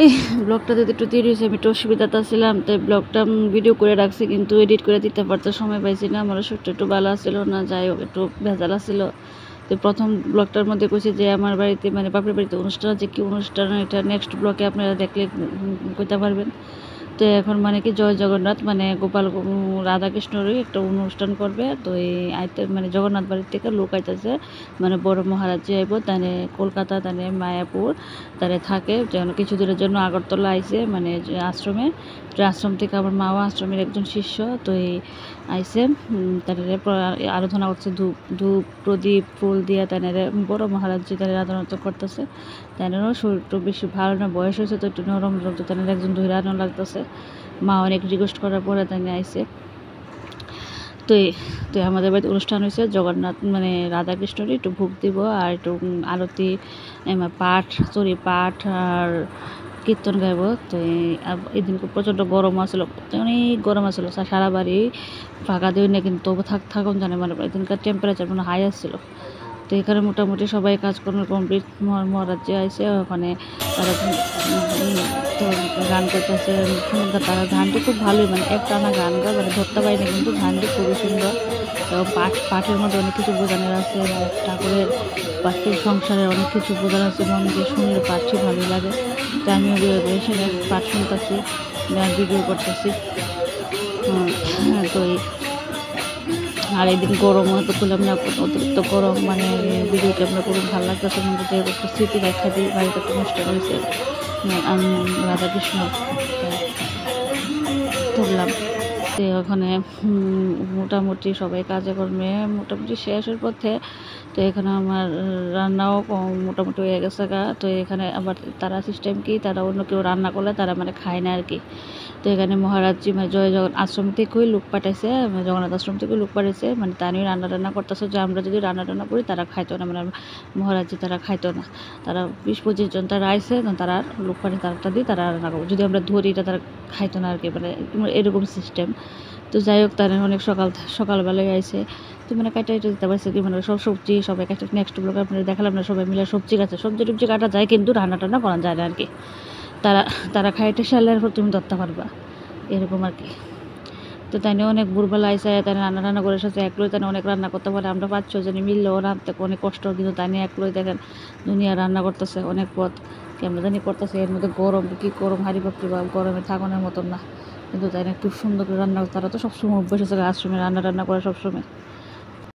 এই ব্লগটা দিতে একটু দেরি হয়েছে, আমি একটু অসুবিধাতে ছিলাম, তাই ব্লগটা ভিডিও করে রাখছি কিন্তু এডিট করে দিতে পারতে সময় পাইছি না। আমার শরীরটা একটু ভালো ছিল না, যাই হোক একটু ভেজাল ছিল। তো প্রথম ব্লগটার মধ্যে কইছি যে আমার বাড়িতে মানে বাপের বাড়িতে অনুষ্ঠান আছে, কি অনুষ্ঠান এটা নেক্সট ব্লগে আপনারা দেখলে কইতে পারবেন। তো এখন মানে কি জয় জগন্নাথ মানে গোপাল রাধাকৃষ্ণরই একটা অনুষ্ঠান করবে। তো এই আইতে মানে জগন্নাথ বাড়ির থেকে লোক আইতেছে, মানে বড় মহারাজ যে আইব তানে কলকাতা তানে মায়াপুর তারে থাকে যেন কিছুদিনের জন্য আগরতলা আইছে মানে আশ্রমে। তো আশ্রম থেকে আমার মাও আশ্রমের একজন শিষ্য। তো এই আইসে তাদের আরাধনা করছে, ধূপ ধূপ প্রদীপ ফুল দিয়া তাদের বড় মহারাজ যে তাদের আরাধনা করতেছে। তাদেরও শরীরটা বেশি ভালো না, বয়স হয়েছে তো একটু নরম নরম, তো তাদের একজন ধৈর্য আনো লাগতেছে। মা অনেক রিকোয়েস্ট করার পরে তাই আইসে। তো তো আমাদের বাড়িতে অনুষ্ঠান হয়েছে জগন্নাথ মানে রাধাকৃষ্ণরই একটু ভোগ দিব আর একটু আরতি পাঠ পাঠ আর কীর্তন গাইব। তো এই দিন খুব প্রচণ্ড গরম আসলো, অনেক গরম আসলো, সারা বাড়ি ফাঁকা দিই না কিন্তু তবু থাকুন জানে মানে এদিনকার টেম্পারেচার মানে হাই আসছিল। তো এখানে মোটামুটি সবাই কাজকর্ম কমপ্লিট, মহারাজ যে আইসে ওখানে তারা তো গান করতেছে সুন্দর, তারা গানটি খুব ভালোই মানে একটানা গান গায় মানে ধরতে পারিনি কিন্তু গানটি খুবই সুন্দর। এবং পাঠের মধ্যে অনেক কিছু বোঝানোর আছে, ঠাকুরের বাস্তব সংসারের অনেক কিছু বোঝানো আছে, মন দিয়ে শুনলে পাঠটি ভালোই লাগে। তো আমিও সেখানে পাঠ শুনতেছি, ভিডিও করতেছি। তো আর একদিন গরম হয়তো করলাম না, অতিরিক্ত গরম মানে ভিডিও ক্যামেরা করুন ভালো লাগতেছে, কিন্তু একটা স্মৃতি দেখা দিই বাড়িতে একটা অনুষ্ঠান হয়েছে আমি রাধাকৃষ্ণ তুললাম। তো ওখানে মোটামুটি সবাই কাজে কর্মে মোটামুটি শেষের পথে। তো এখানে আমার রান্নাও মোটামুটি হয়ে গেছে গা। তো এখানে আবার তারা সিস্টেম কি, তারা অন্য কেউ রান্না করলে তারা মানে খায় না আর কি। তো এখানে মহারাজজি মানে জয় জগন্নাথ আশ্রম থেকেই লোক পাঠাইছে, জগন্নাথ আশ্রম থেকে লোক পাঠাইছে, মানে তা নিয়ে রান্না করতেছে যে আমরা যদি রান্না করি তারা খাইতো না, মানে মহারাজজি তারা খাইতো না। তারা 20-25 জন তারা আইসে, তারা লোক পাঠিয়ে তারা দিয়ে তারা রান্না করবো, যদি আমরা ধরি এটা তারা খাইতো না আর কি, মানে এরকম সিস্টেম। তো যাই হোক তারা অনেক সকালবেলায় আইসে। তো মানে কাটা দিতে পারছে কি মানে সব সবজি সবাই কাটা। নেক্সট ব্লগে আপনারা দেখালাম না সবাই মিলে সবজি টবজি কাটা যায় কিন্তু রান্না টান্না করা যায় না আর কি। তারা তারা খাইতে সারলে এরপর তুমি ধরতে পারবা এরকম আর কি। তো তাই অনেক ভোরবেলা আইসে তাই রান্না করে এসেছে, একলোই তাই অনেক রান্না করতে পারে, আমরা 5-6 জনে মিললেও রাঁধতে অনেক কষ্ট, কিন্তু তাই নিয়ে একলোই দেখেন দুনিয়া রান্না করতেছে অনেক পথ কেমন জানি করতেছে। এর মধ্যে গরম কি গরম হাঁড়ি পাখি বা গরমে থাকানোর মতন না, কিন্তু তাই না খুব সুন্দর করে রান্না। তারা তো সবসময় অভ্যাস আছে আশ্রমে রান্না করে সবসময়।